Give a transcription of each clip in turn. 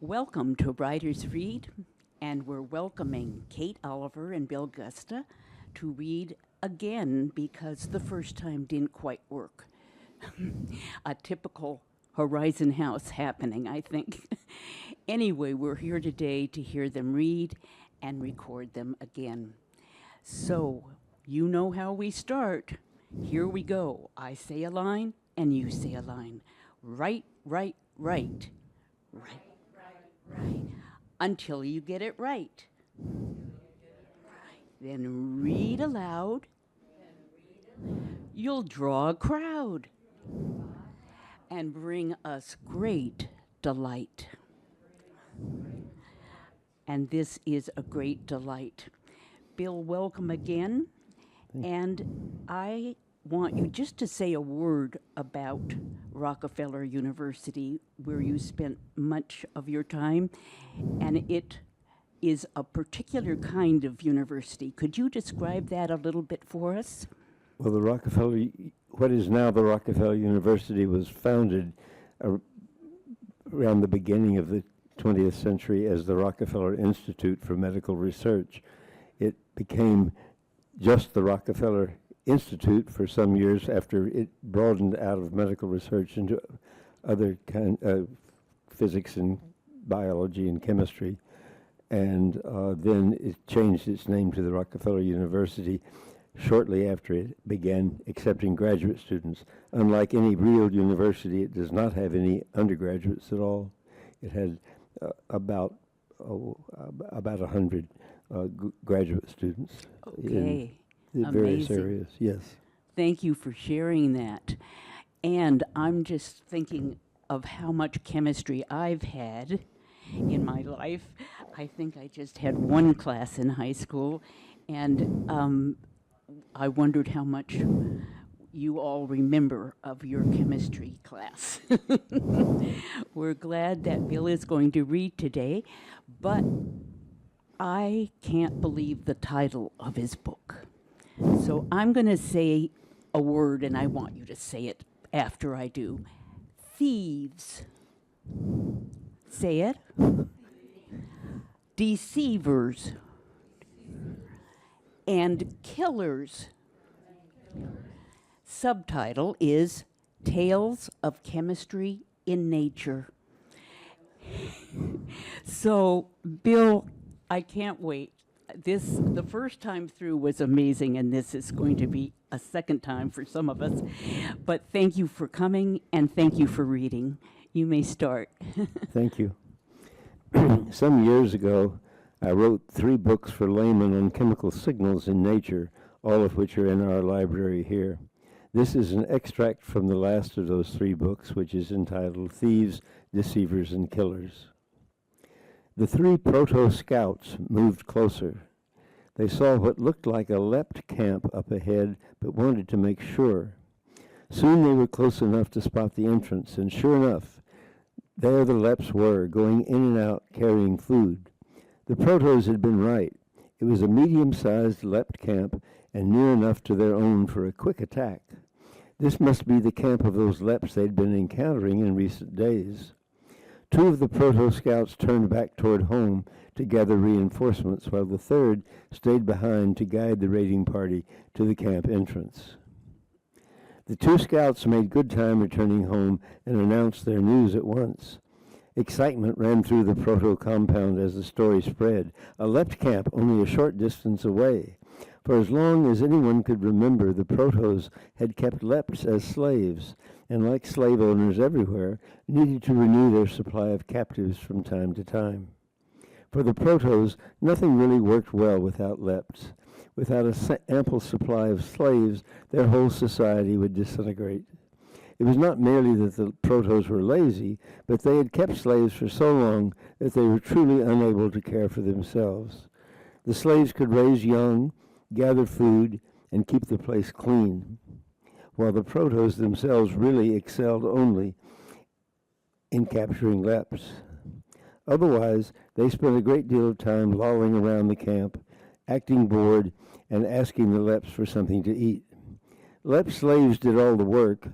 Welcome to Writers Read, and we're welcoming Kate Oliver and Bill Agosta to read again because the first time didn't quite work. A typical Horizon House happening, I think. Anyway, we're here today to hear them read and record them again. So, you know how we start. Here we go. I say a line, and you say a line. Right, right, right. Right. Right. Until you get it right. Then read aloud. You'll draw a crowd and bring us great delight. And this is a great delight. Bill, welcome again. And I want you just to say a word about Rockefeller University, where you spent much of your time, and it is a particular kind of university. Could you describe that a little bit for us? Well, what is now the Rockefeller University was founded around the beginning of the 20th century as the Rockefeller Institute for Medical Research. It became just the Rockefeller Institute for some years after it broadened out of medical research into other physics and biology and chemistry, and then it changed its name to the Rockefeller University shortly after it began accepting graduate students. Unlike any real university, it does not have any undergraduates at all. It had about 100 graduate students. Okay. In various areas, yes. Thank you for sharing that. And I'm just thinking of how much chemistry I've had in my life. I think I just had one class in high school, and I wondered how much you all remember of your chemistry class. We're glad that Bill is going to read today, but I can't believe the title of his book. So I'm going to say a word, and I want you to say it after I do. Thieves. Say it. Deceivers. And killers. Subtitle is Tales of Chemistry in Nature. So, Bill, I can't wait. The first time through was amazing, and this is going to be a second time for some of us. But thank you for coming, and thank you for reading. You may start. Thank you. Some years ago, I wrote 3 books for laymen on chemical signals in nature, all of which are in our library here. This is an extract from the last of those 3 books, which is entitled Thieves, Deceivers, and Killers. The 3 proto-scouts moved closer. They saw what looked like a lept camp up ahead, but wanted to make sure. Soon they were close enough to spot the entrance, and sure enough, there the leps were, going in and out, carrying food. The protos had been right. It was a medium-sized lept camp, and near enough to their own for a quick attack. This must be the camp of those leps they'd been encountering in recent days. 2 of the proto-scouts turned back toward home to gather reinforcements, while the 3rd stayed behind to guide the raiding party to the camp entrance. The 2 scouts made good time returning home and announced their news at once. Excitement ran through the proto compound as the story spread. A lept camp only a short distance away. For as long as anyone could remember, the protos had kept leps as slaves, and like slave owners everywhere, needed to renew their supply of captives from time to time. For the protos, nothing really worked well without leps. Without an ample supply of slaves, their whole society would disintegrate. It was not merely that the protos were lazy, but they had kept slaves for so long that they were truly unable to care for themselves. The slaves could raise young, gather food, and keep the place clean, while the protos themselves really excelled only in capturing leps. Otherwise, they spent a great deal of time lolling around the camp, acting bored, and asking the leps for something to eat. Lep slaves did all the work,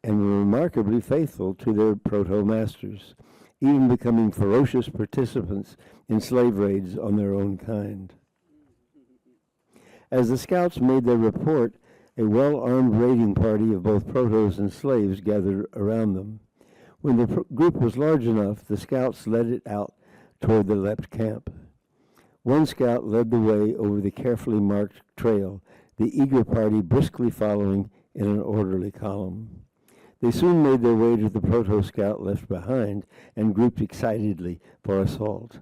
and were remarkably faithful to their proto-masters, even becoming ferocious participants in slave raids on their own kind. As the scouts made their report, a well-armed raiding party of both protos and slaves gathered around them. When the group was large enough, the scouts led it out toward the Lept camp. One scout led the way over the carefully marked trail, the eager party briskly following in an orderly column. They soon made their way to the proto-scout left behind and grouped excitedly for assault.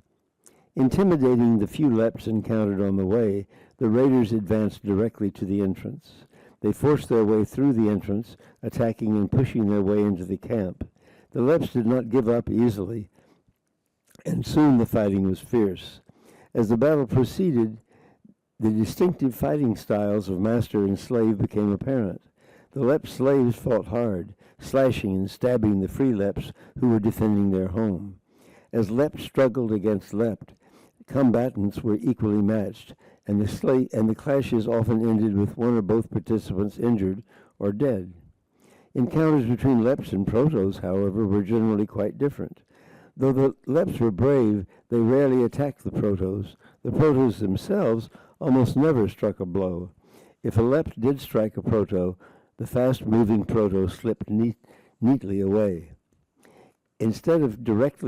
Intimidating the few Lepts encountered on the way, the raiders advanced directly to the entrance. They forced their way through the entrance, attacking and pushing their way into the camp. The Lepts did not give up easily, and soon the fighting was fierce. As the battle proceeded, the distinctive fighting styles of master and slave became apparent. The Lept slaves fought hard, slashing and stabbing the free Lepts who were defending their home. As Lept struggled against Lept, combatants were equally matched, and the clashes often ended with one or both participants injured or dead. Encounters between Lepts and Protos, however, were generally quite different. Though the Lepts were brave, they rarely attacked the Protos. The Protos themselves almost never struck a blow. If a Lept did strike a Proto, the fast-moving Proto slipped neatly away. Instead of direct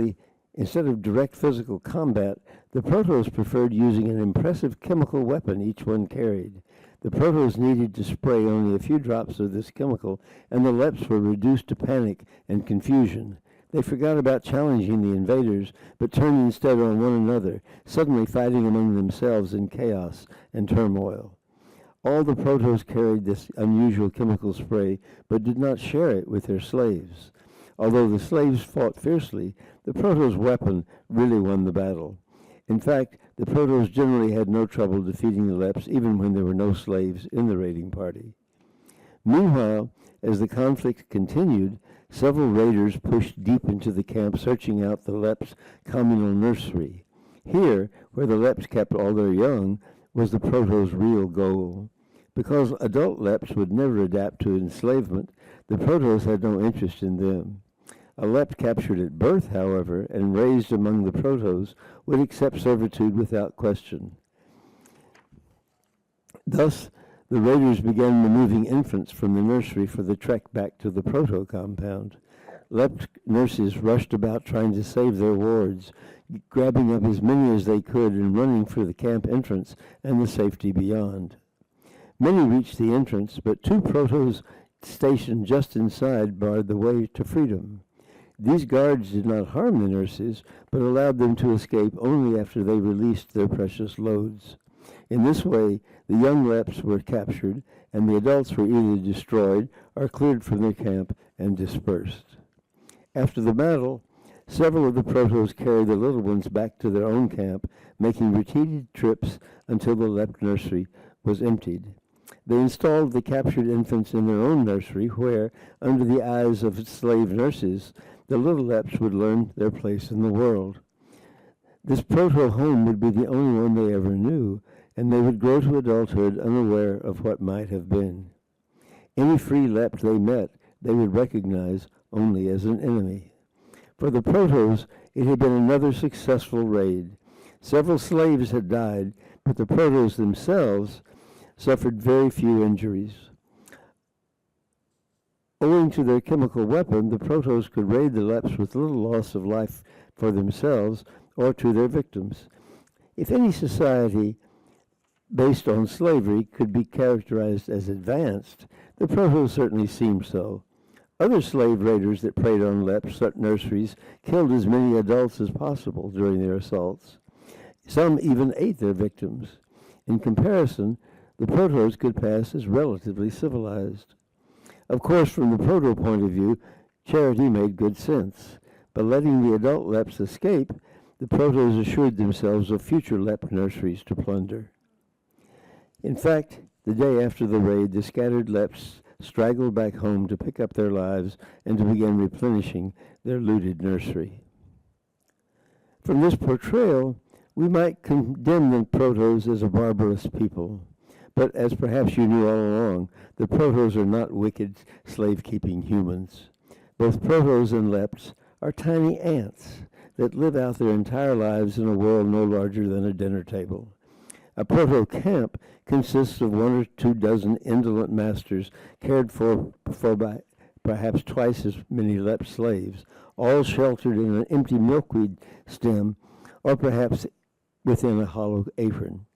physical combat, the Protos preferred using an impressive chemical weapon each one carried. The Protos needed to spray only a few drops of this chemical, and the Lepts were reduced to panic and confusion. They forgot about challenging the invaders, but turned instead on one another, suddenly fighting among themselves in chaos and turmoil. All the Protos carried this unusual chemical spray, but did not share it with their slaves. Although the slaves fought fiercely, the Protos' weapon really won the battle. In fact, the Protos generally had no trouble defeating the Lepts, even when there were no slaves in the raiding party. Meanwhile, as the conflict continued, several raiders pushed deep into the camp, searching out the Lepts' communal nursery. Here, where the Lepts kept all their young, was the Protos' real goal. Because adult Lepts would never adapt to enslavement, the Protos had no interest in them. A Lept captured at birth, however, and raised among the Protos, would accept servitude without question. Thus, the raiders began removing infants from the nursery for the trek back to the Proto compound. Lept nurses rushed about trying to save their wards, grabbing up as many as they could and running for the camp entrance and the safety beyond. Many reached the entrance, but two Protos stationed just inside barred the way to freedom. These guards did not harm the nurses, but allowed them to escape only after they released their precious loads. In this way, the young Lepts were captured, and the adults were either destroyed or cleared from their camp and dispersed. After the battle, several of the Protos carried the little ones back to their own camp, making repeated trips until the Lept nursery was emptied. They installed the captured infants in their own nursery, where, under the eyes of slave nurses, the little Lepts would learn their place in the world. This Proto home would be the only one they ever knew, and they would grow to adulthood unaware of what might have been. Any free Lept they met, they would recognize only as an enemy. For the Protos, it had been another successful raid. Several slaves had died, but the Protos themselves suffered very few injuries. Owing to their chemical weapon, the Protos could raid the Lepts with little loss of life for themselves or to their victims. If any society based on slavery could be characterized as advanced, the Protos certainly seemed so. Other slave raiders that preyed on Lepts nurseries killed as many adults as possible during their assaults. Some even ate their victims. In comparison, the Protos could pass as relatively civilized. Of course, from the Proto point of view, charity made good sense. By letting the adult Lepts escape, the Protos assured themselves of future Lept nurseries to plunder. In fact, the day after the raid, the scattered Lepts straggled back home to pick up their lives and to begin replenishing their looted nursery. From this portrayal, we might condemn the Protos as a barbarous people. But as perhaps you knew all along, the protos are not wicked, slave-keeping humans. Both protos and lepts are tiny ants that live out their entire lives in a world no larger than a dinner table. A proto-camp consists of 1 or 2 dozen indolent masters cared for by perhaps twice as many lept slaves, all sheltered in an empty milkweed stem or perhaps within a hollow apron.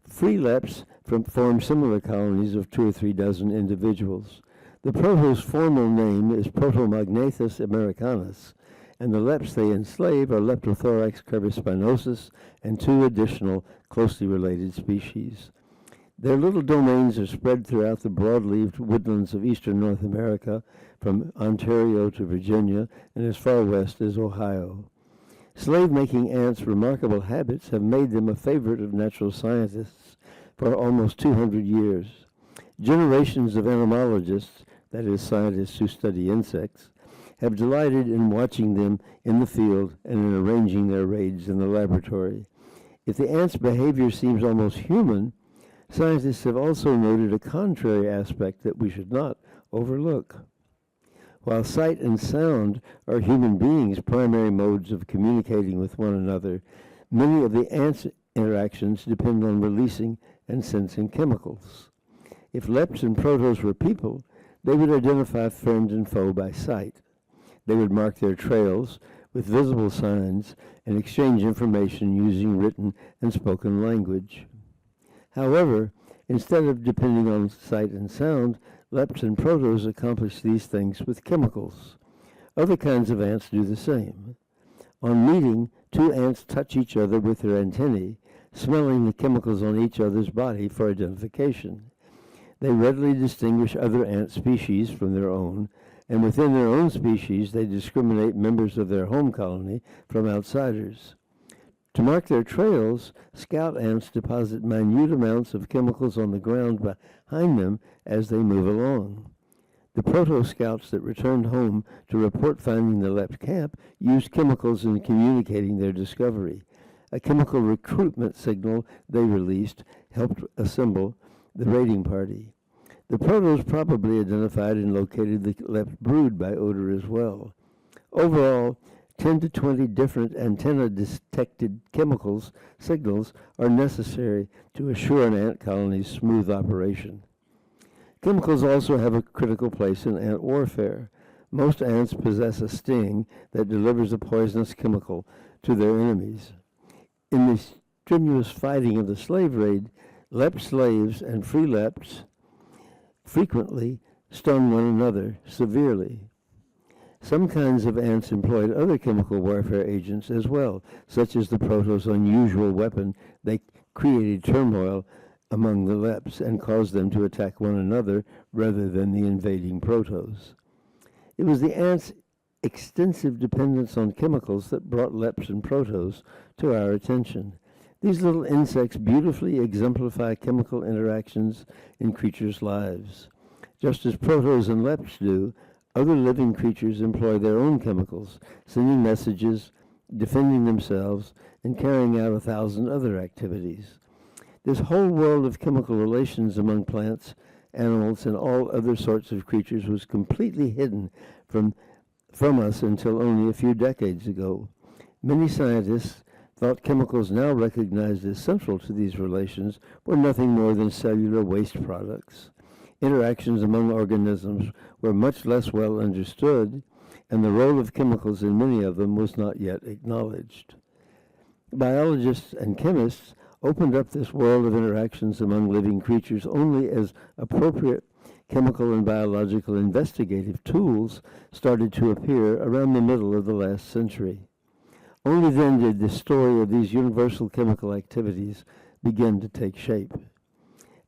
Free lepts form similar colonies of 2 or 3 dozen individuals. The proto's formal name is Protomagnathus americanus, and the lepts they enslave are Leptothorax curvispinosus and 2 additional closely related species. Their little domains are spread throughout the broad-leaved woodlands of eastern North America, from Ontario to Virginia and as far west as Ohio. Slave-making ants' remarkable habits have made them a favorite of natural scientists for almost 200 years. Generations of entomologists, that is, scientists who study insects, have delighted in watching them in the field and in arranging their raids in the laboratory. If the ant's behavior seems almost human, scientists have also noted a contrary aspect that we should not overlook. While sight and sound are human beings' primary modes of communicating with one another, many of the ants' interactions depend on releasing and sensing chemicals. If lepts and protos were people, they would identify friend and foe by sight. They would mark their trails with visible signs and exchange information using written and spoken language. However, instead of depending on sight and sound, lepts and protos accomplish these things with chemicals. Other kinds of ants do the same. On meeting, 2 ants touch each other with their antennae, smelling the chemicals on each other's body for identification. They readily distinguish other ant species from their own, and within their own species they discriminate members of their home colony from outsiders. To mark their trails, scout ants deposit minute amounts of chemicals on the ground behind them as they move along. The proto-scouts that returned home to report finding the lept camp used chemicals in communicating their discovery. A chemical recruitment signal they released helped assemble the raiding party. The protos probably identified and located the lept brood by odor as well. Overall, 10 to 20 different antenna-detected chemicals signals are necessary to assure an ant colony's smooth operation. Chemicals also have a critical place in ant warfare. Most ants possess a sting that delivers a poisonous chemical to their enemies. In the strenuous fighting of the slave raid, lept slaves and free lepts frequently stung one another severely. Some kinds of ants employed other chemical warfare agents as well, such as the proto's unusual weapon. They created turmoil among the lepts and caused them to attack one another rather than the invading protos. It was the ants' extensive dependence on chemicals that brought lepts and protos to our attention. These little insects beautifully exemplify chemical interactions in creatures' lives. Just as protos and lepts do, other living creatures employ their own chemicals, sending messages, defending themselves, and carrying out 1,000 other activities. This whole world of chemical relations among plants, animals, and all other sorts of creatures was completely hidden from us until only a few decades ago. Many scientists thought chemicals now recognized as central to these relations were nothing more than cellular waste products. Interactions among organisms were much less well understood, and the role of chemicals in many of them was not yet acknowledged. Biologists and chemists opened up this world of interactions among living creatures only as appropriate chemical and biological investigative tools started to appear around the middle of the last century. Only then did the story of these universal chemical activities begin to take shape.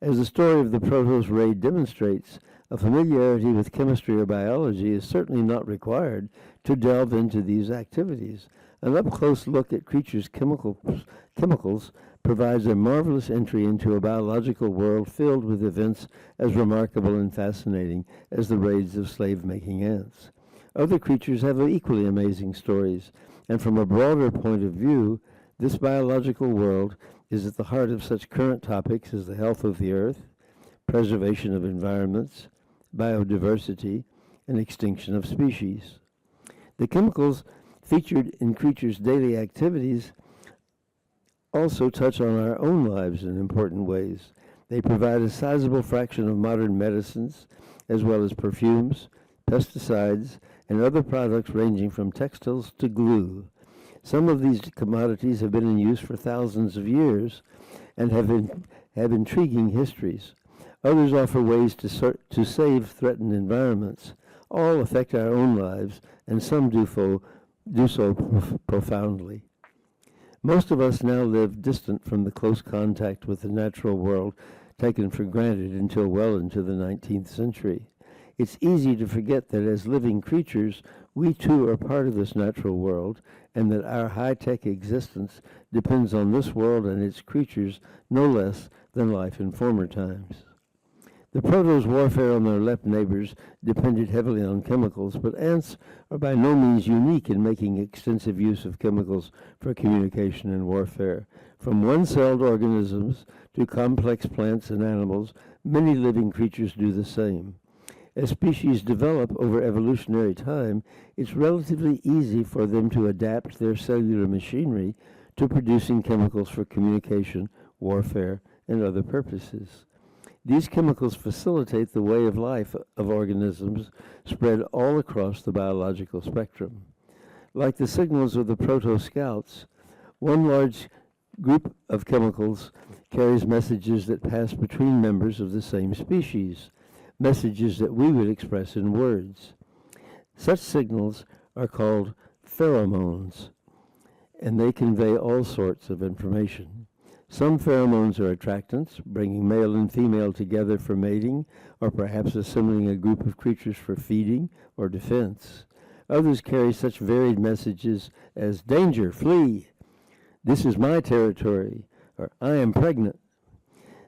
As the story of the protos raid demonstrates, a familiarity with chemistry or biology is certainly not required to delve into these activities. An up-close look at creatures' chemicals provides a marvelous entry into a biological world filled with events as remarkable and fascinating as the raids of slave-making ants. Other creatures have equally amazing stories, and from a broader point of view, this biological world is at the heart of such current topics as the health of the earth, preservation of environments, biodiversity, and extinction of species. The chemicals featured in creatures' daily activities also touch on our own lives in important ways. They provide a sizable fraction of modern medicines, as well as perfumes, pesticides, and other products ranging from textiles to glue. Some of these commodities have been in use for thousands of years and have intriguing histories. Others offer ways to save threatened environments. All affect our own lives, and some do so profoundly. Most of us now live distant from the close contact with the natural world taken for granted until well into the 19th century. It's easy to forget that as living creatures, we too are part of this natural world, and that our high-tech existence depends on this world and its creatures no less than life in former times. The protos' warfare on their left neighbors depended heavily on chemicals, but ants are by no means unique in making extensive use of chemicals for communication and warfare. From one-celled organisms to complex plants and animals, many living creatures do the same. As species develop over evolutionary time, it's relatively easy for them to adapt their cellular machinery to producing chemicals for communication, warfare, and other purposes. These chemicals facilitate the way of life of organisms spread all across the biological spectrum. Like the signals of the proto-scouts, one large group of chemicals carries messages that pass between members of the same species, messages that we would express in words. Such signals are called pheromones, and they convey all sorts of information. Some pheromones are attractants, bringing male and female together for mating, or perhaps assembling a group of creatures for feeding or defense. Others carry such varied messages as danger, flee, this is my territory, or I am pregnant.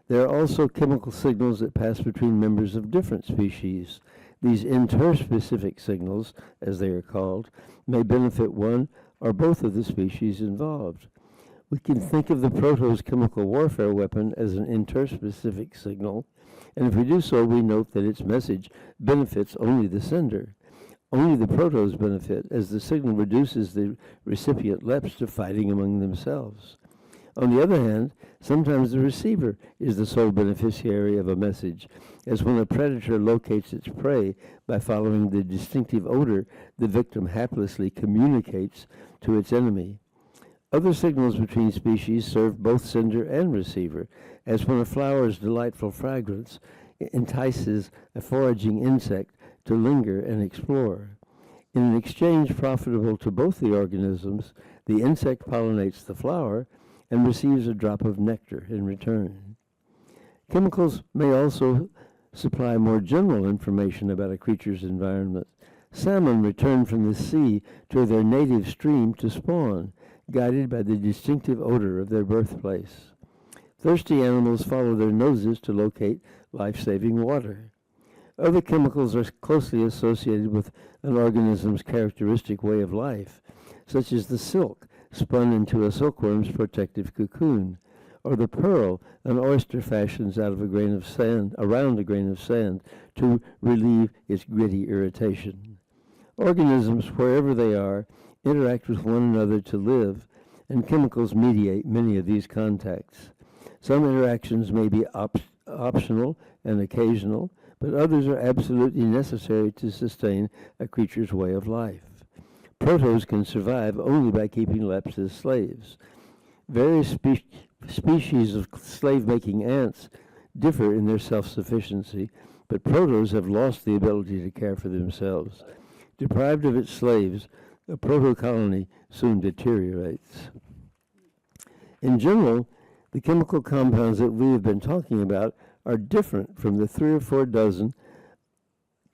There are also chemical signals that pass between members of different species. These interspecific signals, as they are called, may benefit one or both of the species involved. We can think of the proto's chemical warfare weapon as an interspecific signal, and if we do so, we note that its message benefits only the sender. Only the protos benefit, as the signal reduces the recipient leps to fighting among themselves. On the other hand, sometimes the receiver is the sole beneficiary of a message, as when a predator locates its prey by following the distinctive odor the victim haplessly communicates to its enemy. Other signals between species serve both sender and receiver, as when a flower's delightful fragrance entices a foraging insect to linger and explore. In an exchange profitable to both the organisms, the insect pollinates the flower and receives a drop of nectar in return. Chemicals may also supply more general information about a creature's environment. Salmon return from the sea to their native stream to spawn, guided by the distinctive odor of their birthplace. Thirsty animals follow their noses to locate life-saving water. Other chemicals are closely associated with an organism's characteristic way of life, such as the silk spun into a silkworm's protective cocoon, or the pearl an oyster fashions out of a grain of sand, around a grain of sand, to relieve its gritty irritation. Organisms, wherever they are, interact with one another to live, and chemicals mediate many of these contacts. Some interactions may be optional and occasional, but others are absolutely necessary to sustain a creature's way of life. Protos can survive only by keeping leps as slaves. Various species of slave-making ants differ in their self-sufficiency, but protos have lost the ability to care for themselves. Deprived of its slaves, a proto-colony soon deteriorates. In general, the chemical compounds that we have been talking about are different from the 3 or 4 dozen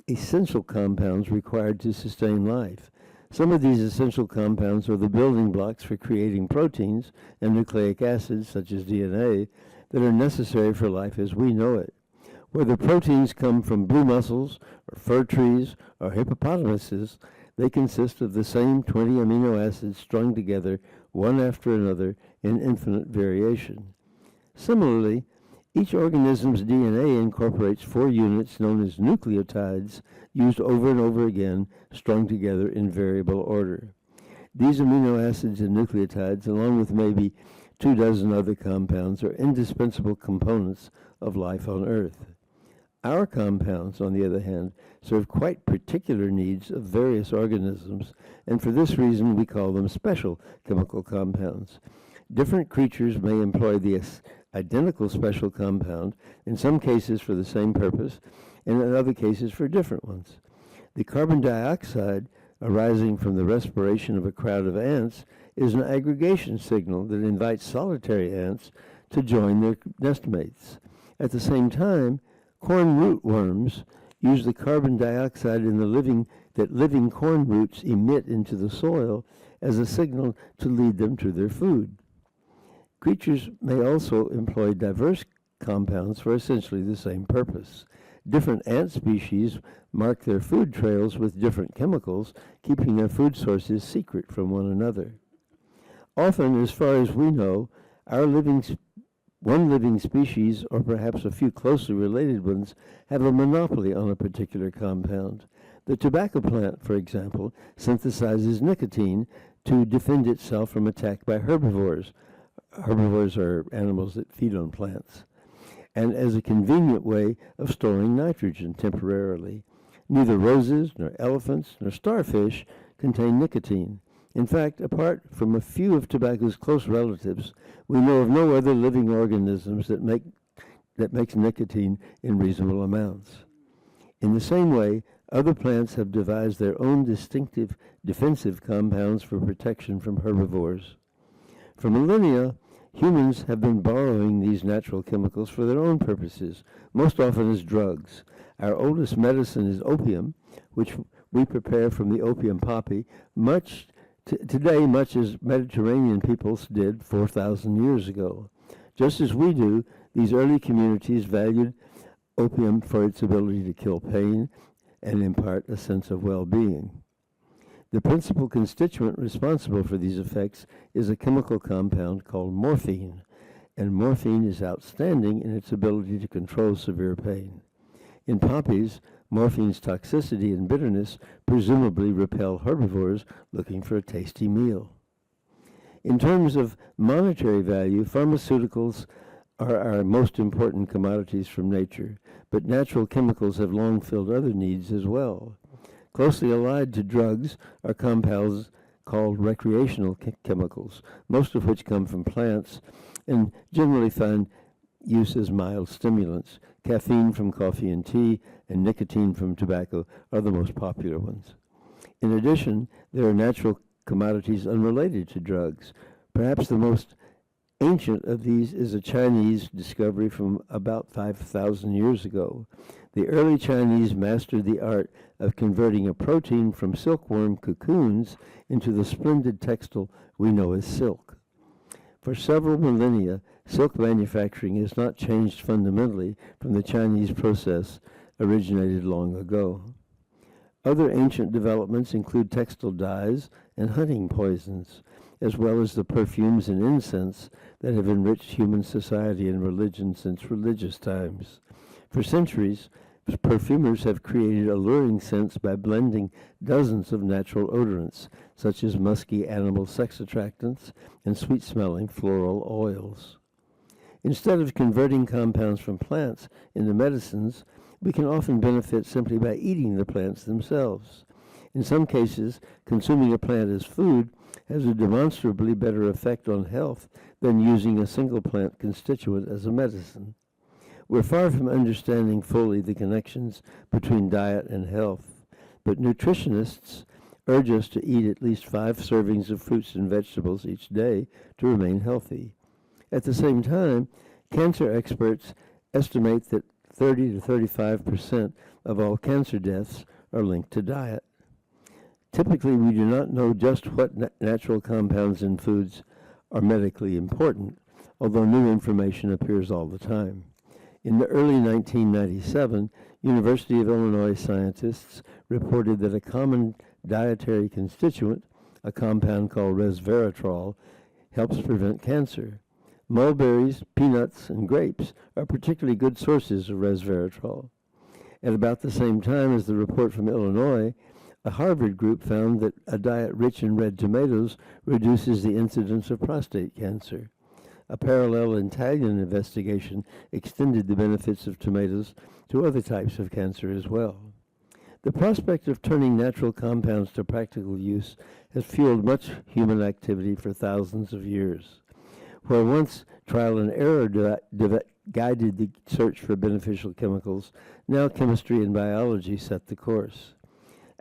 essential compounds required to sustain life. Some of these essential compounds are the building blocks for creating proteins and nucleic acids, such as DNA, that are necessary for life as we know it. Whether proteins come from blue mussels, or fir trees, or hippopotamuses, they consist of the same 20 amino acids strung together, one after another, in infinite variation. Similarly, each organism's DNA incorporates 4 units known as nucleotides, used over and over again, strung together in variable order. These amino acids and nucleotides, along with maybe 24 other compounds, are indispensable components of life on Earth. Our compounds, on the other hand, serve quite particular needs of various organisms, and for this reason we call them special chemical compounds. Different creatures may employ the identical special compound, in some cases for the same purpose, and in other cases for different ones. The carbon dioxide arising from the respiration of a crowd of ants is an aggregation signal that invites solitary ants to join their nestmates. At the same time, corn rootworms use the carbon dioxide in that living corn roots emit into the soil as a signal to lead them to their food. Creatures may also employ diverse compounds for essentially the same purpose. Different ant species mark their food trails with different chemicals, keeping their food sources secret from one another. Often, as far as we know, one living species, or perhaps a few closely related ones, have a monopoly on a particular compound. The tobacco plant, for example, synthesizes nicotine to defend itself from attack by herbivores. Herbivores are animals that feed on plants, and as a convenient way of storing nitrogen temporarily. Neither roses, nor elephants, nor starfish contain nicotine. In fact, apart from a few of tobacco's close relatives, we know of no other living organisms that makes nicotine in reasonable amounts. In the same way, other plants have devised their own distinctive defensive compounds for protection from herbivores. For millennia, humans have been borrowing these natural chemicals for their own purposes, most often as drugs. Our oldest medicine is opium, which we prepare from the opium poppy, today much as Mediterranean peoples did 4,000 years ago. Just as we do, these early communities valued opium for its ability to kill pain and impart a sense of well-being. The principal constituent responsible for these effects is a chemical compound called morphine, and morphine is outstanding in its ability to control severe pain. In poppies, morphine's toxicity and bitterness presumably repel herbivores looking for a tasty meal. In terms of monetary value, pharmaceuticals are our most important commodities from nature, but natural chemicals have long filled other needs as well. Closely allied to drugs are compounds called recreational chemicals, most of which come from plants and generally find use as mild stimulants. Caffeine from coffee and tea and nicotine from tobacco are the most popular ones. In addition, there are natural commodities unrelated to drugs. Perhaps the most ancient of these is a Chinese discovery from about 5,000 years ago. The early Chinese mastered the art of converting a protein from silkworm cocoons into the splendid textile we know as silk. For several millennia, silk manufacturing has not changed fundamentally from the Chinese process originated long ago. Other ancient developments include textile dyes and hunting poisons, as well as the perfumes and incense that have enriched human society and religion since religious times. For centuries, perfumers have created alluring scents by blending dozens of natural odorants, such as musky animal sex attractants and sweet-smelling floral oils. Instead of converting compounds from plants into medicines, we can often benefit simply by eating the plants themselves. In some cases, consuming a plant as food has a demonstrably better effect on health than using a single plant constituent as a medicine. We're far from understanding fully the connections between diet and health, but nutritionists urge us to eat at least 5 servings of fruits and vegetables each day to remain healthy. At the same time, cancer experts estimate that 30 to 35% of all cancer deaths are linked to diet. Typically, we do not know just what natural compounds in foods are medically important, although new information appears all the time. In the early 1997, University of Illinois scientists reported that a common dietary constituent, a compound called resveratrol, helps prevent cancer. Mulberries, peanuts, and grapes are particularly good sources of resveratrol. At about the same time as the report from Illinois, a Harvard group found that a diet rich in red tomatoes reduces the incidence of prostate cancer. A parallel Italian investigation extended the benefits of tomatoes to other types of cancer as well. The prospect of turning natural compounds to practical use has fueled much human activity for thousands of years. Where once trial and error guided the search for beneficial chemicals, now chemistry and biology set the course.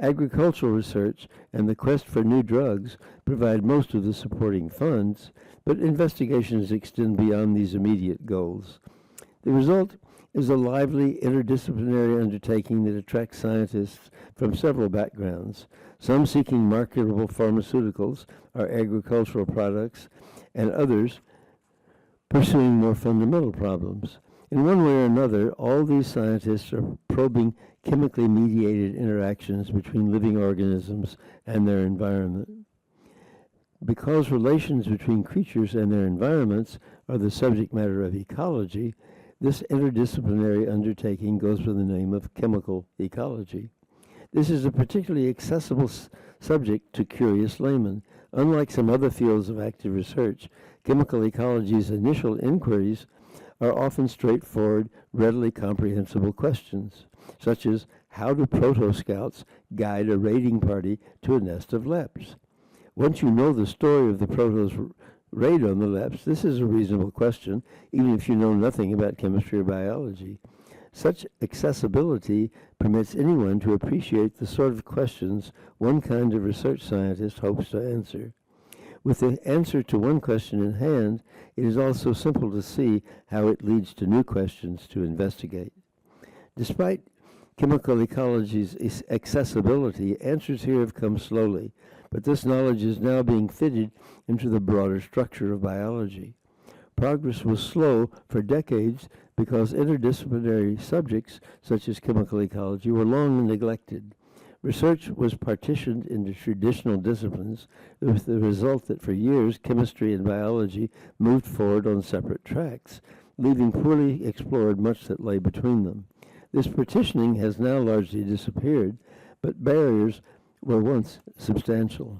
Agricultural research and the quest for new drugs provide most of the supporting funds, but investigations extend beyond these immediate goals. The result is a lively interdisciplinary undertaking that attracts scientists from several backgrounds, some seeking marketable pharmaceuticals or agricultural products, and others pursuing more fundamental problems. In one way or another, all these scientists are probing chemically mediated interactions between living organisms and their environment. Because relations between creatures and their environments are the subject matter of ecology, this interdisciplinary undertaking goes by the name of chemical ecology. This is a particularly accessible subject to curious laymen. Unlike some other fields of active research, chemical ecology's initial inquiries are often straightforward, readily comprehensible questions, such as how do proto-scouts guide a raiding party to a nest of leps? Once you know the story of the proto's raid on the leps, this is a reasonable question, even if you know nothing about chemistry or biology. Such accessibility permits anyone to appreciate the sort of questions one kind of research scientist hopes to answer. With the answer to one question in hand, it is also simple to see how it leads to new questions to investigate. Despite chemical ecology's accessibility, answers here have come slowly, but this knowledge is now being fitted into the broader structure of biology. Progress was slow for decades because interdisciplinary subjects, such as chemical ecology, were long neglected. Research was partitioned into traditional disciplines, with the result that for years chemistry and biology moved forward on separate tracks, leaving poorly explored much that lay between them. This partitioning has now largely disappeared, but barriers were once substantial.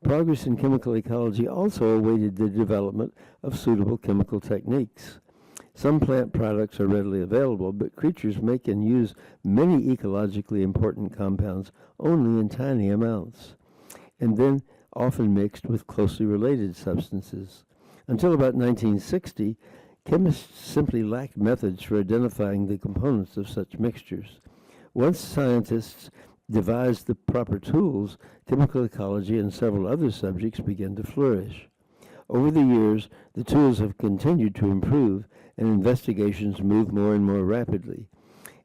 Progress in chemical ecology also awaited the development of suitable chemical techniques. Some plant products are readily available, but creatures make and use many ecologically important compounds only in tiny amounts, and then often mixed with closely related substances. Until about 1960, chemists simply lacked methods for identifying the components of such mixtures. Once scientists devised the proper tools, chemical ecology and several other subjects began to flourish. Over the years, the tools have continued to improve and investigations move more and more rapidly.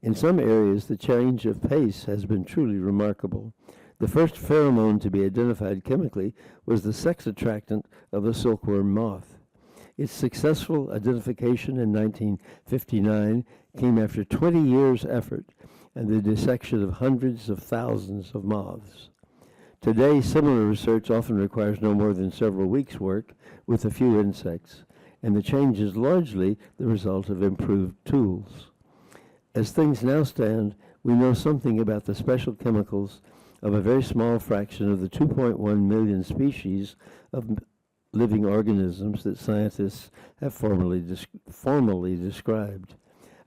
In some areas, the change of pace has been truly remarkable. The first pheromone to be identified chemically was the sex attractant of the silkworm moth. Its successful identification in 1959 came after 20 years' effort and the dissection of hundreds of thousands of moths. Today, similar research often requires no more than several weeks' work with a few insects, and the change is largely the result of improved tools. As things now stand, we know something about the special chemicals of a very small fraction of the 2.1 million species of living organisms that scientists have formally described.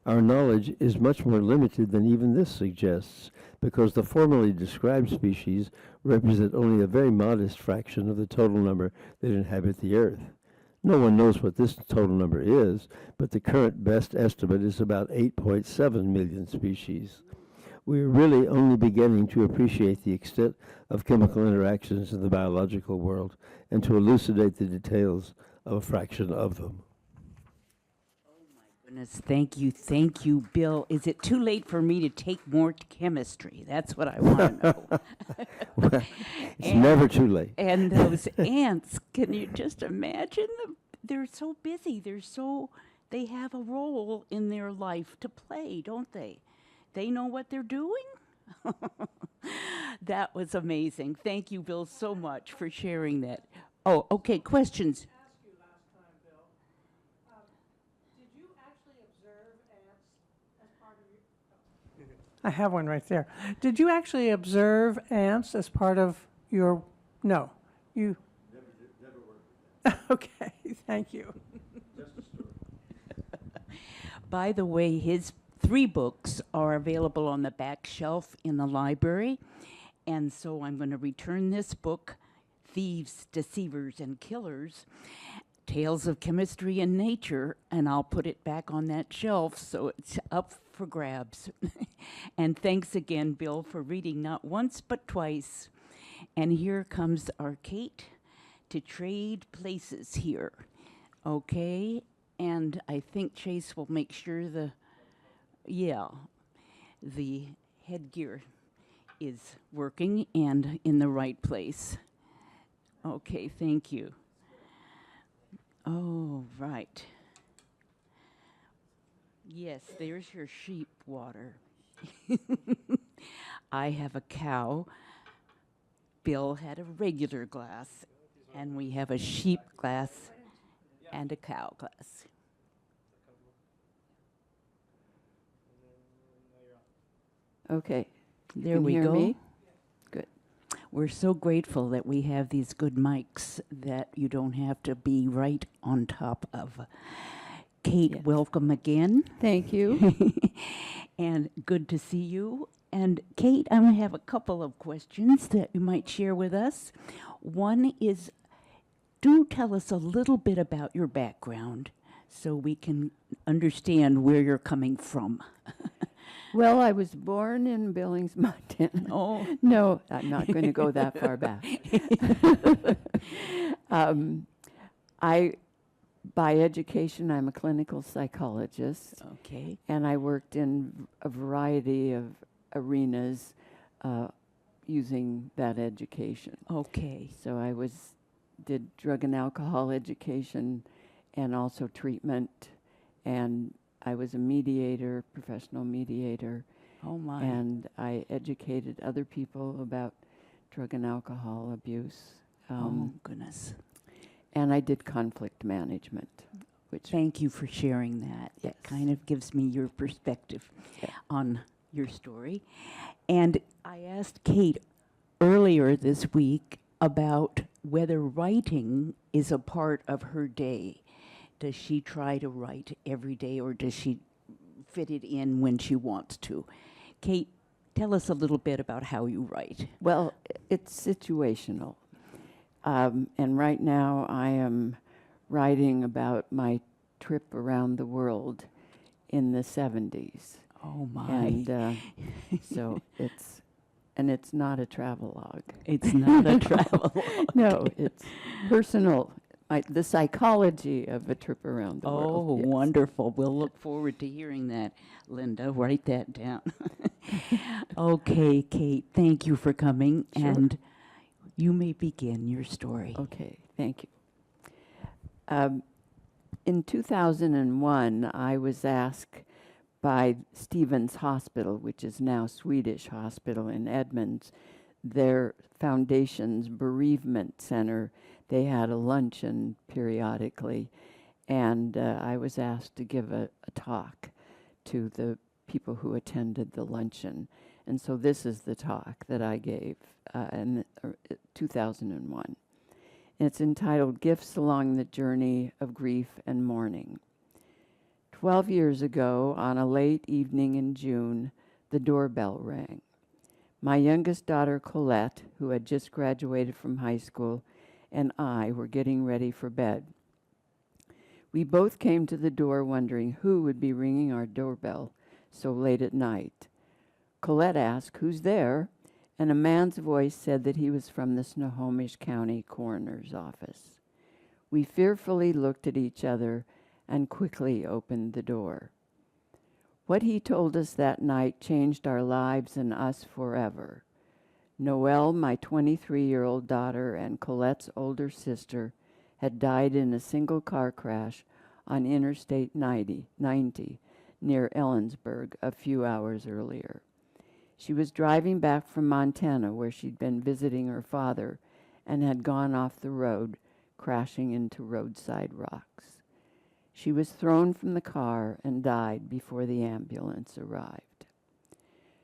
Our knowledge is much more limited than even this suggests, because the formally described species represent only a very modest fraction of the total number that inhabit the Earth. No one knows what this total number is, but the current best estimate is about 8.7 million species. We are really only beginning to appreciate the extent of chemical interactions in the biological world and to elucidate the details of a fraction of them. Goodness, thank you, Bill. Is it too late for me to take more chemistry? That's what I want to know. Well, it's never too late. And those ants, can you just imagine them? They're so busy. They have a role in their life to play, don't they? They know what they're doing. That was amazing. Thank you, Bill, so much for sharing that. Oh, okay, questions. I have one right there. Did you actually observe ants as part of your, no, you? Never worked with them. Okay, thank you. By the way, his 3 books are available on the back shelf in the library. And so I'm going to return this book, Thieves, Deceivers, and Killers, Tales of Chemistry and Nature, and I'll put it back on that shelf so it's up for grabs. And thanks again, Bill, for reading not once but twice. And here comes our Kate to trade places here. Okay, and I think Chase will make sure the headgear is working and in the right place. Okay, thank you. Oh, right. Yes, there's your sheep water. I have a cow. Bill had a regular glass, and we have a sheep glass and a cow glass. Okay. There can we hear go. me? Good. We're so grateful that we have these good mics that you don't have to be right on top of. Kate, Yes. welcome again. Thank you. And good to see you. And Kate, I'm going to have a couple of questions that you might share with us. One is, do tell us a little bit about your background so we can understand where you're coming from. Well, I was born in Billings, Montana. Oh, No, I'm not going to go that far back. I, by education, I'm a clinical psychologist, okay. and I worked in a variety of arenas using that education. Okay. So I did drug and alcohol education and also treatment, and I was a mediator, professional mediator, Oh, my. and I educated other people about drug and alcohol abuse. Oh, goodness. And I did conflict management, which Thank you for sharing that. Yes. That kind of gives me your perspective Yeah. on your story. And I asked Kate earlier this week about whether writing is a part of her day. Does she try to write every day, or does she fit it in when she wants to? Kate, tell us a little bit about how you write. Well, it's situational. And right now I am writing about my trip around the world in the 70s. Oh, my. And so it's not a travelogue. It's not a travel. No, it's personal. The psychology of a trip around the Oh, world. Yes. wonderful. We'll look forward to hearing that, Linda. Write that down. Okay, Kate, thank you for coming. Sure. And you may begin your story. Okay, thank you. In 2001, I was asked by Stevens Hospital, which is now Swedish Hospital in Edmonds, their foundation's bereavement center. They had a luncheon periodically, and I was asked to give a talk to the people who attended the luncheon. And so this is the talk that I gave in 2001. And it's entitled Gifts Along the Journey of Grief and Mourning. 12 years ago, on a late evening in June, the doorbell rang. My youngest daughter, Colette, who had just graduated from high school, and I were getting ready for bed. We both came to the door wondering who would be ringing our doorbell so late at night. Colette asked, "Who's there?" And a man's voice said that he was from the Snohomish County Coroner's Office. We fearfully looked at each other and quickly opened the door. What he told us that night changed our lives and us forever. Noelle, my 23-year-old daughter, and Colette's older sister had died in a single car crash on Interstate 90 near Ellensburg a few hours earlier. She was driving back from Montana, where she'd been visiting her father, and had gone off the road, crashing into roadside rocks. She was thrown from the car and died before the ambulance arrived.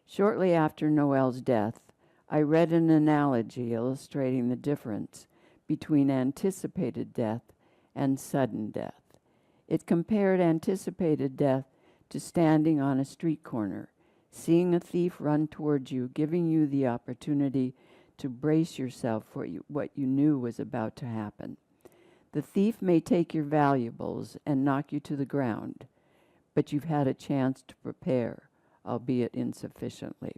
Shortly after Noelle's death, I read an analogy illustrating the difference between anticipated death and sudden death. It compared anticipated death to standing on a street corner, seeing a thief run towards you, giving you the opportunity to brace yourself for what you knew was about to happen. The thief may take your valuables and knock you to the ground, but you've had a chance to prepare, albeit insufficiently.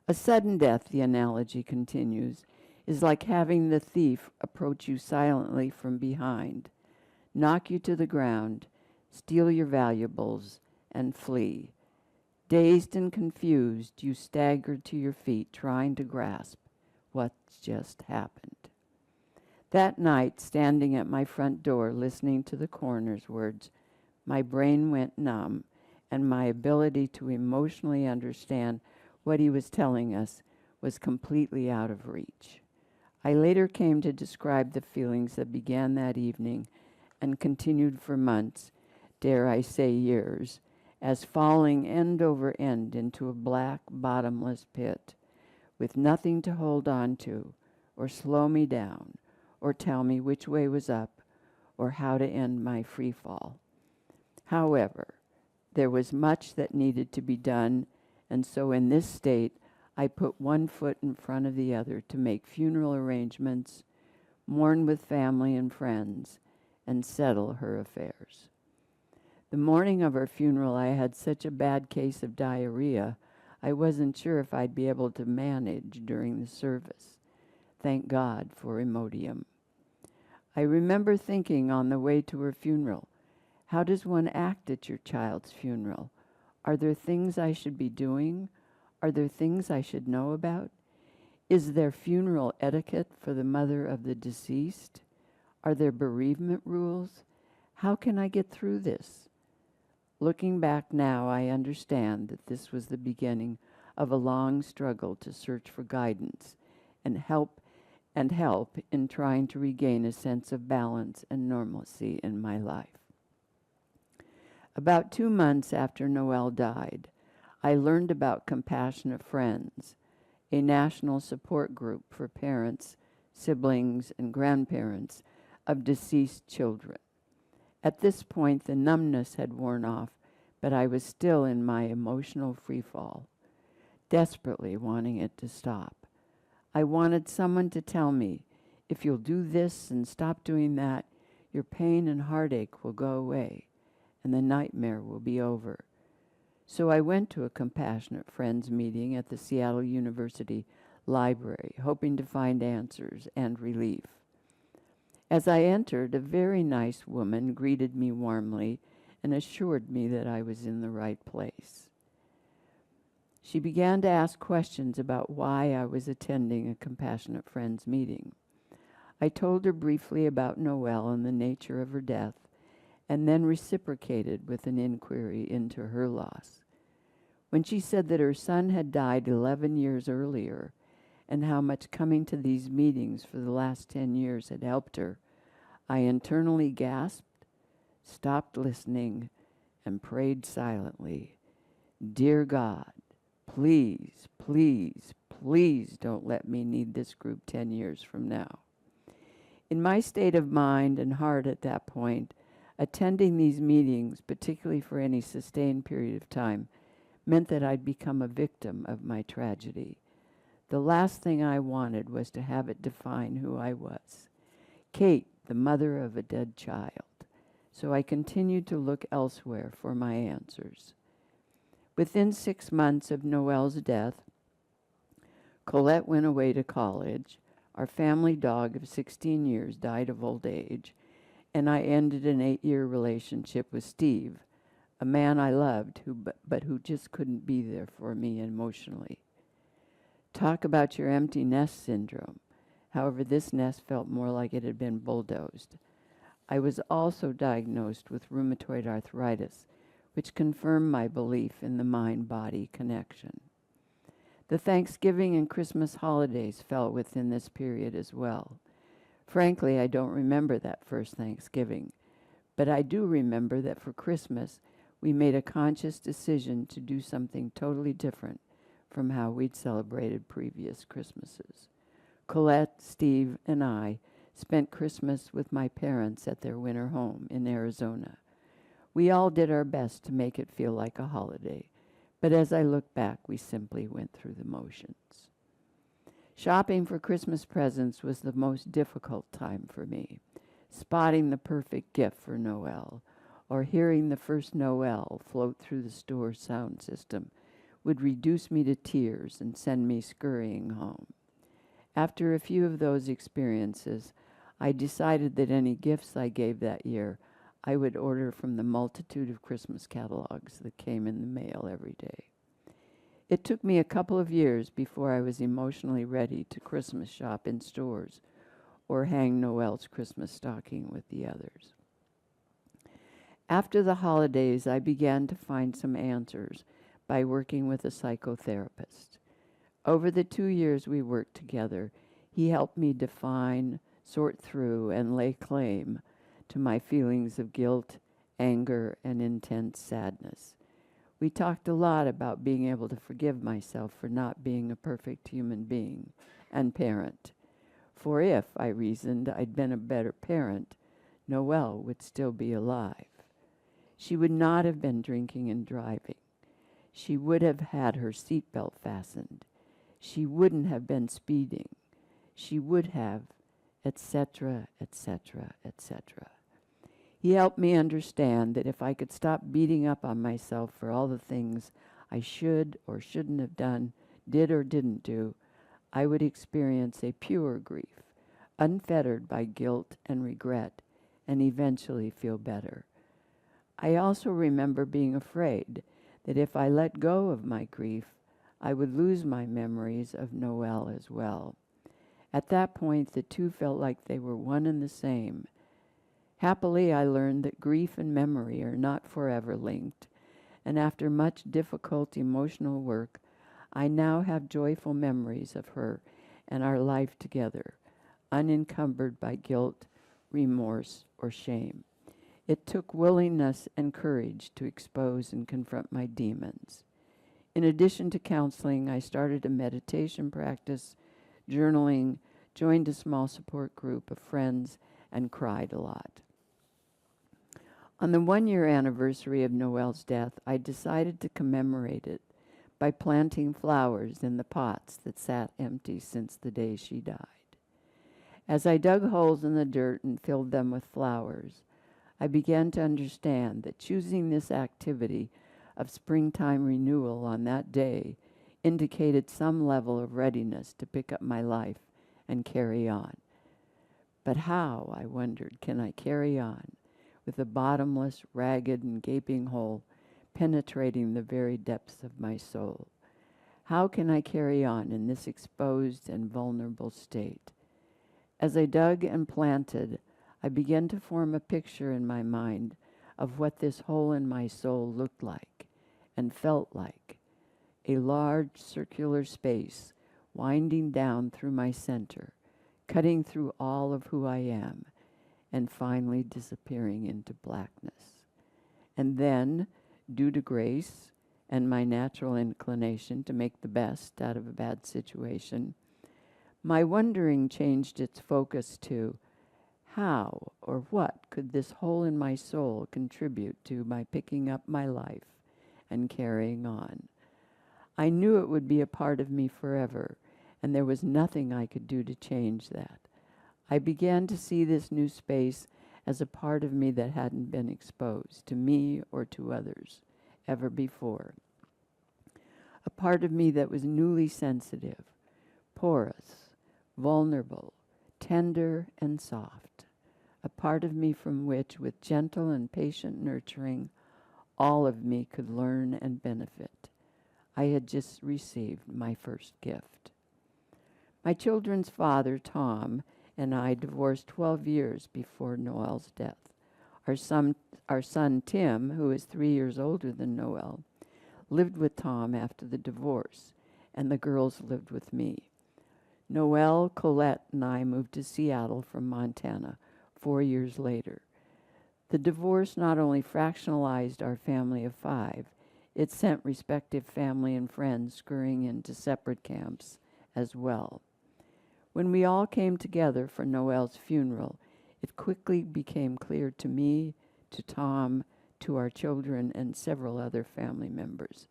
A sudden death, the analogy continues, is like having the thief approach you silently from behind, knock you to the ground, steal your valuables, and flee. Dazed and confused, you stagger to your feet, trying to grasp what's just happened. That night, standing at my front door, listening to the coroner's words, my brain went numb, and my ability to emotionally understand what he was telling us was completely out of reach. I later came to describe the feelings that began that evening and continued for months, dare I say years, as falling end over end into a black, bottomless pit, with nothing to hold on to, or slow me down, or tell me which way was up, or how to end my free fall. However, there was much that needed to be done, and so in this state, I put one foot in front of the other to make funeral arrangements, mourn with family and friends, and settle her affairs. The morning of her funeral, I had such a bad case of diarrhea, I wasn't sure if I'd be able to manage during the service. Thank God for Imodium. I remember thinking on the way to her funeral, how does one act at your child's funeral? Are there things I should be doing? Are there things I should know about? Is there funeral etiquette for the mother of the deceased? Are there bereavement rules? How can I get through this? Looking back now, I understand that this was the beginning of a long struggle to search for guidance and help in trying to regain a sense of balance and normalcy in my life. About 2 months after Noelle died, I learned about Compassionate Friends, a national support group for parents, siblings, and grandparents of deceased children. At this point, the numbness had worn off, but I was still in my emotional freefall, desperately wanting it to stop. I wanted someone to tell me, if you'll do this and stop doing that, your pain and heartache will go away, and the nightmare will be over. So I went to a Compassionate Friends meeting at the Seattle University Library, hoping to find answers and relief. As I entered, a very nice woman greeted me warmly and assured me that I was in the right place. She began to ask questions about why I was attending a Compassionate Friends meeting. I told her briefly about Noelle and the nature of her death, and then reciprocated with an inquiry into her loss. When she said that her son had died 11 years earlier, and how much coming to these meetings for the last 10 years had helped her, I internally gasped, stopped listening, and prayed silently, "Dear God, please, please, please don't let me need this group 10 years from now." In my state of mind and heart at that point, attending these meetings, particularly for any sustained period of time, meant that I'd become a victim of my tragedy. The last thing I wanted was to have it define who I was. Kate, the mother of a dead child. So I continued to look elsewhere for my answers. Within 6 months of Noelle's death, Colette went away to college. Our family dog of 16 years died of old age, and I ended an 8-year relationship with Steve, a man I loved, but who just couldn't be there for me emotionally. Talk about your empty nest syndrome. However, this nest felt more like it had been bulldozed. I was also diagnosed with rheumatoid arthritis, which confirmed my belief in the mind-body connection. The Thanksgiving and Christmas holidays fell within this period as well. Frankly, I don't remember that first Thanksgiving, But I do remember that for Christmas, we made a conscious decision to do something totally different from how we'd celebrated previous Christmases. Colette, Steve, and I spent Christmas with my parents at their winter home in Arizona. We all did our best to make it feel like a holiday, but as I look back, we simply went through the motions. Shopping for Christmas presents was the most difficult time for me. Spotting the perfect gift for Noel, or hearing the first Noel float through the store sound system, would reduce me to tears and send me scurrying home. After a few of those experiences, I decided that any gifts I gave that year, I would order from the multitude of Christmas catalogs that came in the mail every day. It took me a couple of years before I was emotionally ready to Christmas shop in stores or hang Noel's Christmas stocking with the others. After the holidays, I began to find some answers by working with a psychotherapist. Over the 2 years we worked together, he helped me define, sort through, and lay claim to my feelings of guilt, anger, and intense sadness. We talked a lot about being able to forgive myself for not being a perfect human being and parent. For if, I reasoned, I'd been a better parent, Noelle would still be alive. She would not have been drinking and driving. She would have had her seatbelt fastened. She wouldn't have been speeding. She would have, etc., etc., etc. He helped me understand that if I could stop beating up on myself for all the things I should or shouldn't have done, did or didn't do, I would experience a pure grief, unfettered by guilt and regret, and eventually feel better. I also remember being afraid that if I let go of my grief, I would lose my memories of Noelle as well. At that point, the two felt like they were one and the same. Happily, I learned that grief and memory are not forever linked, and after much difficult emotional work, I now have joyful memories of her and our life together, unencumbered by guilt, remorse, or shame. It took willingness and courage to expose and confront my demons. In addition to counseling, I started a meditation practice, journaling, joined a small support group of friends, and cried a lot. On the 1-year anniversary of Noelle's death, I decided to commemorate it by planting flowers in the pots that sat empty since the day she died. As I dug holes in the dirt and filled them with flowers, I began to understand that choosing this activity of springtime renewal on that day indicated some level of readiness to pick up my life and carry on. But how, I wondered, can I carry on with a bottomless, ragged, and gaping hole penetrating the very depths of my soul? How can I carry on in this exposed and vulnerable state? As I dug and planted, I began to form a picture in my mind of what this hole in my soul looked like and felt like. A large circular space winding down through my center, cutting through all of who I am, and finally disappearing into blackness. And then, due to grace and my natural inclination to make the best out of a bad situation, my wondering changed its focus to how or what could this hole in my soul contribute to my picking up my life and carrying on. I knew it would be a part of me forever, and there was nothing I could do to change that. I began to see this new space as a part of me that hadn't been exposed to me or to others ever before. A part of me that was newly sensitive, porous, vulnerable, tender and soft. A part of me from which, with gentle and patient nurturing, all of me could learn and benefit. I had just received my first gift. My children's father, Tom, and I divorced 12 years before Noelle's death. Our son, Tim, who is 3 years older than Noelle, lived with Tom after the divorce, and the girls lived with me. Noelle, Colette, and I moved to Seattle from Montana 4 years later. The divorce not only fractionalized our family of 5, it sent respective family and friends scurrying into separate camps as well. When we all came together for Noel's funeral, it quickly became clear to me, to Tom, to our children, and several other family members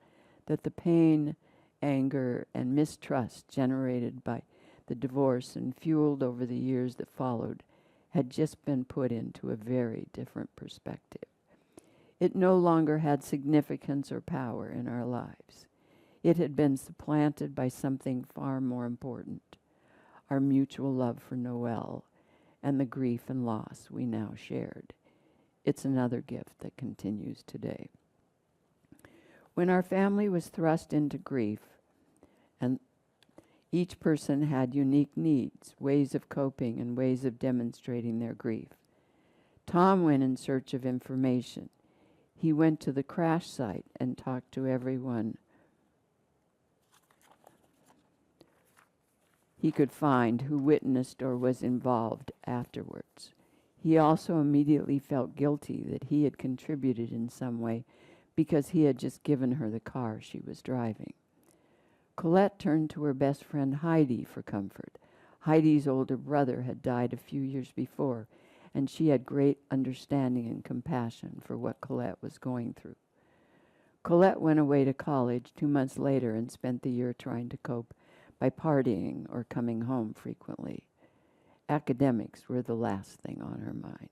that the pain, anger, and mistrust generated by the divorce and fueled over the years that followed had just been put into a very different perspective. It no longer had significance or power in our lives. It had been supplanted by something far more important, our mutual love for Noel and the grief and loss we now shared. It's another gift that continues today. When our family was thrust into grief, and each person had unique needs, ways of coping, and ways of demonstrating their grief, Tom went in search of information. He went to the crash site and talked to everyone he could find who witnessed or was involved afterwards. He also immediately felt guilty that he had contributed in some way because he had just given her the car she was driving. Colette turned to her best friend Heidi for comfort. Heidi's older brother had died a few years before, and she had great understanding and compassion for what Colette was going through. Colette went away to college 2 months later and spent the year trying to cope by partying or coming home frequently. Academics were the last thing on her mind.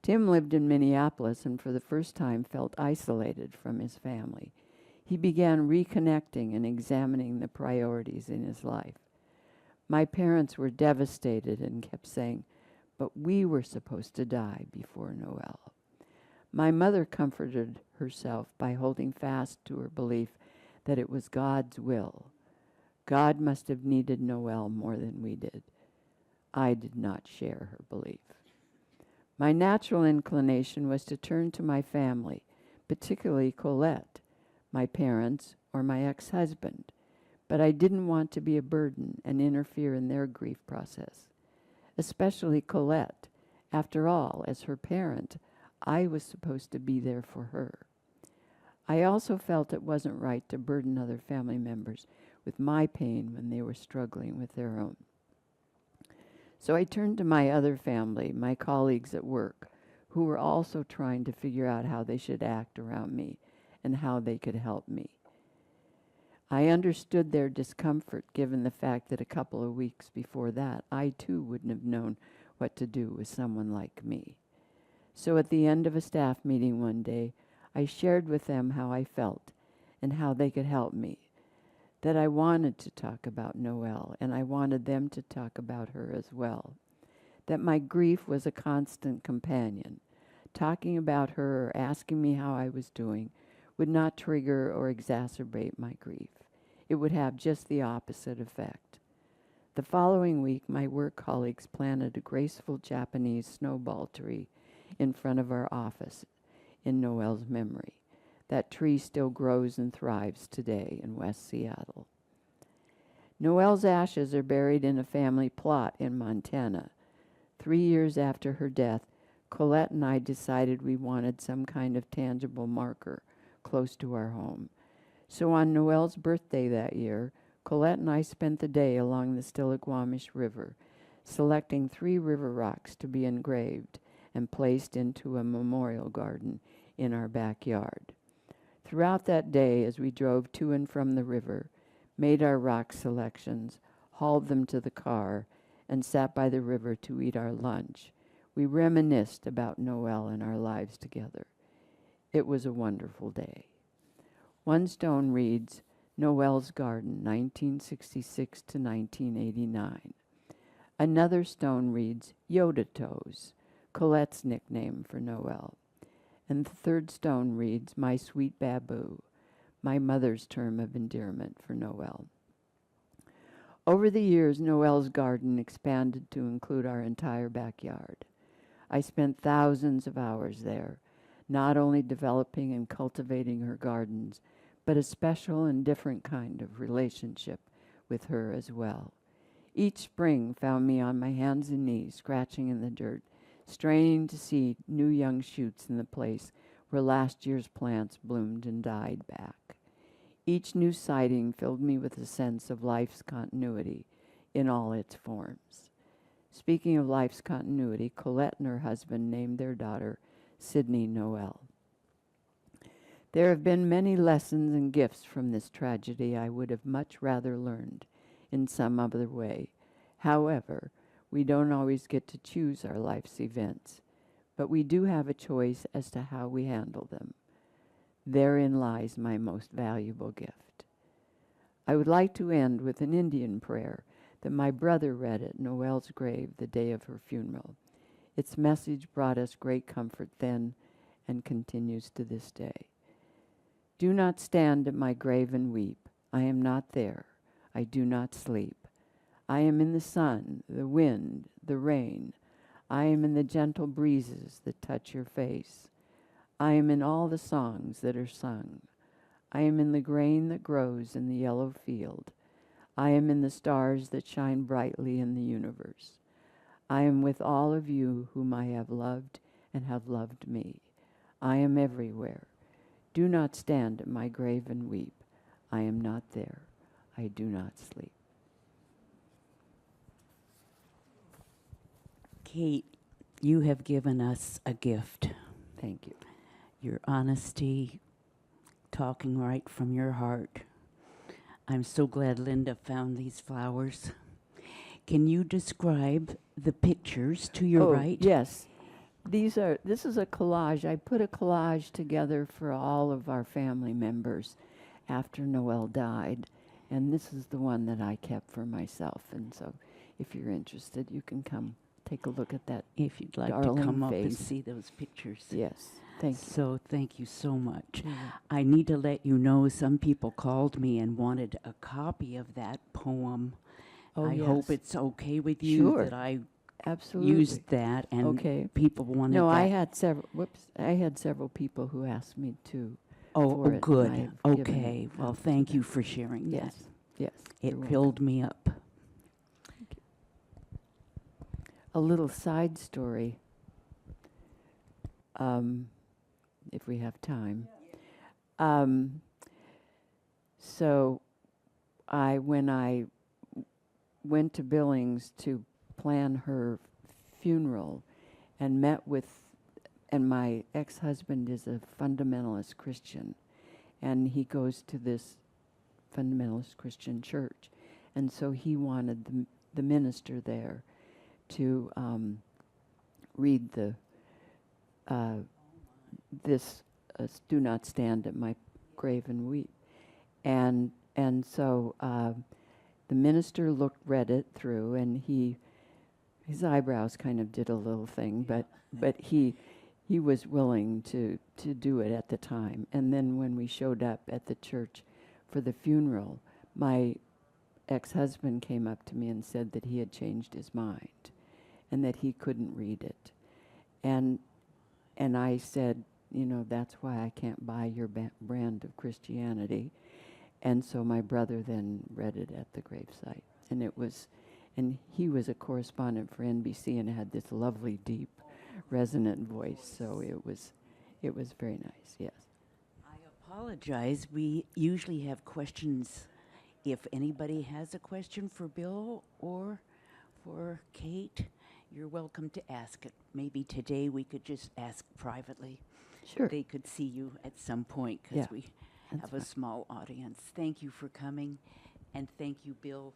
Tim lived in Minneapolis and for the first time felt isolated from his family. He began reconnecting and examining the priorities in his life. My parents were devastated and kept saying, "But we were supposed to die before Noel." My mother comforted herself by holding fast to her belief that it was God's will. God must have needed Noel more than we did. I did not share her belief. My natural inclination was to turn to my family, particularly Colette, my parents, or my ex-husband, but I didn't want to be a burden and interfere in their grief process, especially Colette. After all, as her parent, I was supposed to be there for her. I also felt it wasn't right to burden other family members with my pain when they were struggling with their own. So I turned to my other family, my colleagues at work, who were also trying to figure out how they should act around me and how they could help me. I understood their discomfort given the fact that a couple of weeks before that, I too wouldn't have known what to do with someone like me. So at the end of a staff meeting one day, I shared with them how I felt and how they could help me, that I wanted to talk about Noel and I wanted them to talk about her as well, that my grief was a constant companion. Talking about her or asking me how I was doing would not trigger or exacerbate my grief. It would have just the opposite effect. The following week, my work colleagues planted a graceful Japanese snowball tree in front of our office in Noel's memory. That tree still grows and thrives today in West Seattle. Noel's ashes are buried in a family plot in Montana. 3 years after her death, Colette and I decided we wanted some kind of tangible marker close to our home. So on Noel's birthday that year, Colette and I spent the day along the Stillaguamish River, selecting 3 river rocks to be engraved and placed into a memorial garden in our backyard. Throughout that day, as we drove to and from the river, made our rock selections, hauled them to the car, and sat by the river to eat our lunch, we reminisced about Noel and our lives together. It was a wonderful day. One stone reads, Noel's Garden, 1966 to 1989. Another stone reads, Yoda Toes, Colette's nickname for Noel. And the third stone reads, My Sweet Baboo, my mother's term of endearment for Noel. Over the years, Noel's garden expanded to include our entire backyard. I spent thousands of hours there, not only developing and cultivating her gardens, but a special and different kind of relationship with her as well. Each spring found me on my hands and knees, scratching in the dirt, straining to see new young shoots in the place where last year's plants bloomed and died back. Each new sighting filled me with a sense of life's continuity in all its forms. Speaking of life's continuity, Colette and her husband named their daughter Sydney Noel. There have been many lessons and gifts from this tragedy I would have much rather learned in some other way. However, we don't always get to choose our life's events, but we do have a choice as to how we handle them. Therein lies my most valuable gift. I would like to end with an Indian prayer that my brother read at Noel's grave the day of her funeral. Its message brought us great comfort then and continues to this day. Do not stand at my grave and weep. I am not there. I do not sleep. I am in the sun, the wind, the rain. I am in the gentle breezes that touch your face. I am in all the songs that are sung. I am in the grain that grows in the yellow field. I am in the stars that shine brightly in the universe. I am with all of you whom I have loved and have loved me. I am everywhere. Do not stand at my grave and weep. I am not there. I do not sleep. Kate, you have given us a gift. Thank you. Your honesty, talking right from your heart. I'm so glad Linda found these flowers. Can you describe the pictures to your right? Yes. This is a collage. I put a collage together for all of our family members after Noel died. And this is the one that I kept for myself. And so if you're interested, you can come take a look at that. If you'd like to darling come up and face. see those pictures. Yes. Thank you. So thank you so much. Yeah. I need to let you know some people called me and wanted a copy of that poem. Oh, I yes. hope it's okay with you Sure. that I Absolutely. used that and Okay. people wanted No, that. I had several. I had several people who asked me to. Oh, for it, and good. I've given Okay. it Well, out to thank you them. for sharing Yes. that. Yes. It you're welcome. filled me up. A little side story, if we have time. So when I went to Billings to plan her funeral and and my ex-husband is a fundamentalist Christian, and he goes to this fundamentalist Christian church. And so he wanted the minister there to read this "Do not stand at my grave and weep," and so the minister read it through, and his eyebrows kind of did a little thing, but he was willing to do it at the time. And then when we showed up at the church for the funeral, my ex-husband came up to me and said that he had changed his mind and that he couldn't read it. And I said, that's why I can't buy your brand of Christianity. And so my brother then read it at the gravesite. And he was a correspondent for NBC and had this lovely, deep, resonant voice. So it was very nice, yes. I apologize. We usually have questions. If anybody has a question for Bill or for Kate, you're welcome to ask it. Maybe today we could just ask privately. Sure. They could see you at some point because Yeah, we that's have a fine. small audience. Thank you for coming, and thank you, Bill,